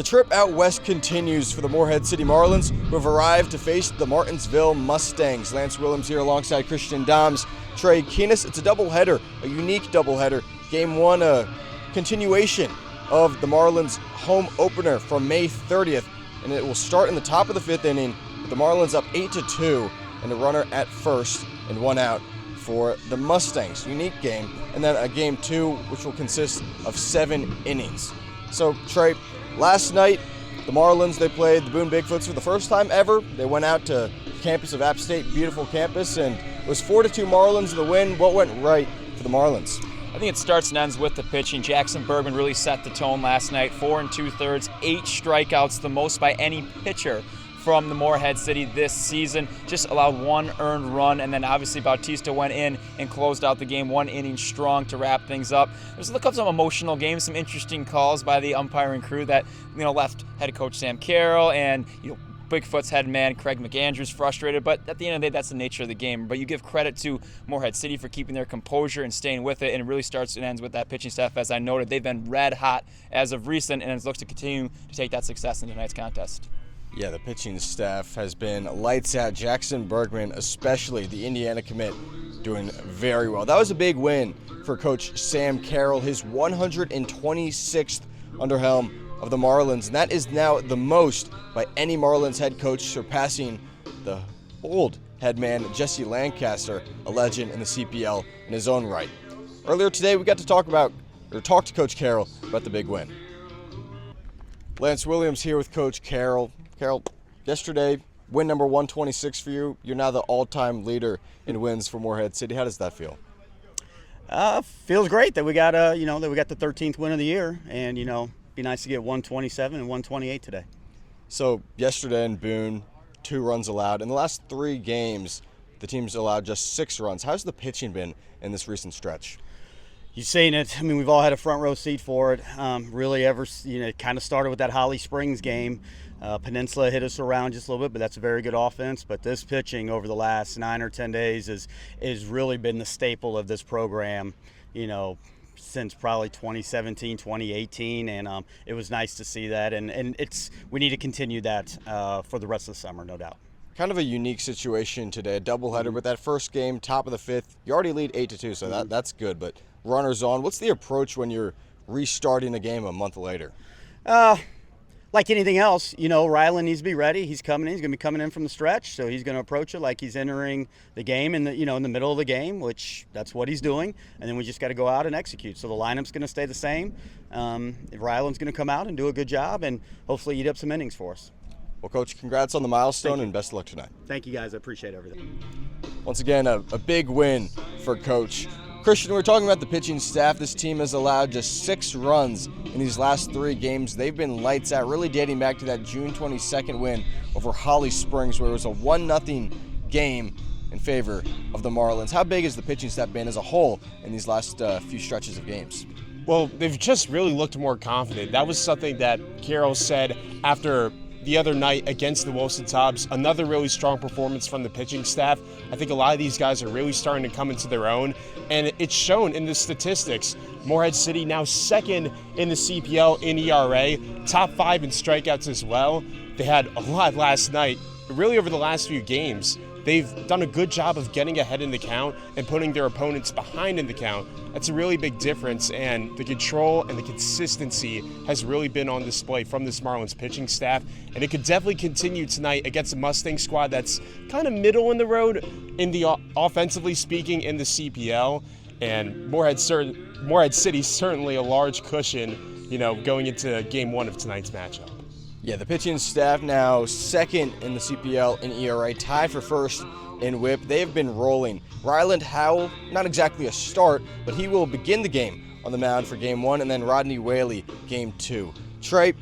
trip out west continues for the Morehead City Marlins, who have arrived to face the Martinsville Mustangs. Lance Williams here alongside Christian Doms, Trey Keenis. It's a doubleheader, a unique doubleheader. Game one, a continuation of the Marlins' home opener from May 30th, and it will start in the top of the fifth inning with the Marlins up 8-2 and a runner at first and one out for the Mustangs. Unique game, and then a game two, which will consist of 7 innings. So, Trey, last night, the Marlins, they played the Boone Bigfoots for the first time ever. They went out to the campus of App State, beautiful campus, and it was 4-2 Marlins in the win. What went right for the Marlins? I think it starts and ends with the pitching. Jackson Bergman really set the tone last night. 4 2/3, 8 strikeouts, the most by any pitcher from the Morehead City this season. Just allowed 1 earned run, and then obviously Bautista went in and closed out the game 1 inning strong to wrap things up. There's a couple of emotional games, some interesting calls by the umpiring crew that left head coach Sam Carroll and Bigfoot's head man Craig McAndrews frustrated, but at the end of the day, that's the nature of the game. But you give credit to Morehead City for keeping their composure and staying with it, and it really starts and ends with that pitching staff. As I noted, they've been red hot as of recent, and it looks to continue to take that success in tonight's contest. Yeah, the pitching staff has been lights out. Jackson Bergman, especially the Indiana commit, doing very well. That was a big win for Coach Sam Carroll, his 126th under helm of the Marlins, and that is now the most by any Marlins head coach, surpassing the old head man Jesse Lancaster, a legend in the CPL in his own right. Earlier today, we got to talk to Coach Carroll about the big win. Lance Williams here with Coach Carroll. Carroll, yesterday, win number 126 for you. You're now the all-time leader in wins for Morehead City. How does that feel? Feels great that we got the 13th win of the year, and be nice to get 127 and 128 today. So yesterday in Boone, 2 runs allowed. In the last 3 games, the team's allowed just 6 runs. How's the pitching been in this recent stretch? You've seen it. I mean, we've all had a front row seat for it. It kind of started with that Holly Springs game. Peninsula hit us around just a little bit, but that's a very good offense. But this pitching over the last 9 or 10 days is really been the staple of this program, since probably 2017, 2018, and it was nice to see that. And we need to continue that for the rest of the summer, no doubt. Kind of a unique situation today, a doubleheader with that first game, top of the 5th. You already lead 8-2, so that's good. But runners on. What's the approach when you're restarting a game a month later? Like anything else, Rylan needs to be ready. He's coming in. He's going to be coming in from the stretch, so he's going to approach it like he's entering the game in the middle of the game, which that's what he's doing. And then we just got to go out and execute. So the lineup's going to stay the same. Rylan's going to come out and do a good job and hopefully eat up some innings for us. Well, Coach, congrats on the milestone and best of luck tonight. Thank you, guys. I appreciate everything. Once again, a big win for Coach. Christian, we're talking about the pitching staff. This team has allowed just 6 runs in these last 3 games. They've been lights out, really dating back to that June 22nd win over Holly Springs, where it was a 1-0 game in favor of the Marlins. How big has the pitching staff been as a whole in these last few stretches of games? Well, they've just really looked more confident. That was something that Carroll said after the other night against the Wilson Tops. Another really strong performance from the pitching staff. I think a lot of these guys are really starting to come into their own, and it's shown in the statistics. Morehead City now 2nd in the CPL in ERA, top 5 in strikeouts as well. They had a lot last night. Really over the last few games, they've done a good job of getting ahead in the count and putting their opponents behind in the count. That's a really big difference, and the control and the consistency has really been on display from this Marlins pitching staff, and it could definitely continue tonight against a Mustang squad that's kind of middle in the road in the offensively speaking in the CPL, and Morehead City certainly a large cushion, going into game 1 of tonight's matchup. Yeah, the pitching staff now 2nd in the CPL in ERA, tied for 1st in WHIP. They have been rolling. Ryland Howell, not exactly a start, but he will begin the game on the mound for game 1, and then Rodney Whaley game 2. Trey,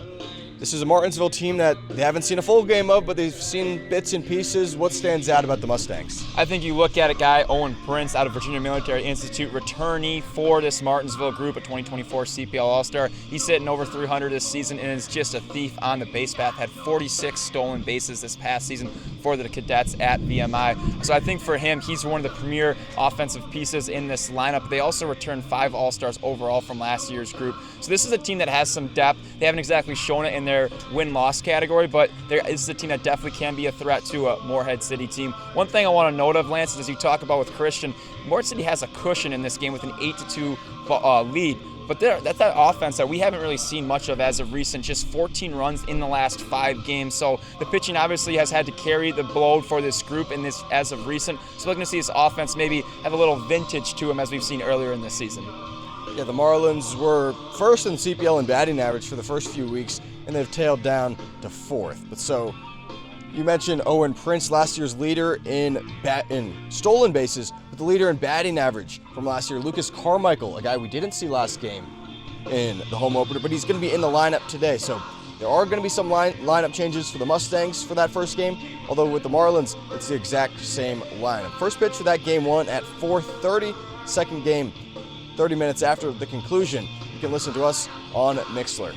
this is a Martinsville team that they haven't seen a full game of, but they've seen bits and pieces. What stands out about the Mustangs? I think you look at a guy, Owen Prince, out of Virginia Military Institute, returnee for this Martinsville group, a 2024 CPL All-Star. He's hitting over 300 this season and is just a thief on the base path. Had 46 stolen bases this past season for the cadets at VMI. So I think for him, he's one of the premier offensive pieces in this lineup. They also returned 5 All-Stars overall from last year's group. So this is a team that has some depth. They haven't exactly shown it in their their win-loss category, but there is a team that definitely can be a threat to a Morehead City team. One thing I want to note of, Lance, is as you talk about with Christian, Morehead City has a cushion in this game with an 8-2 lead. But that's that offense that we haven't really seen much of as of recent, just 14 runs in the last 5 games. So the pitching obviously has had to carry the load for this group in this as of recent. So we're going to see this offense maybe have a little vintage to them as we've seen earlier in this season. Yeah, the Marlins were first in CPL in batting average for the first few weeks, and they've tailed down to 4th. But so you mentioned Owen Prince, last year's leader in stolen bases, but the leader in batting average from last year. Lucas Carmichael, a guy we didn't see last game in the home opener, but he's going to be in the lineup today. So there are going to be some lineup changes for the Mustangs for that first game, although with the Marlins, it's the exact same lineup. First pitch for that game 1 at 4:30. Second game, 30 minutes after the conclusion. You can listen to us on Mixler.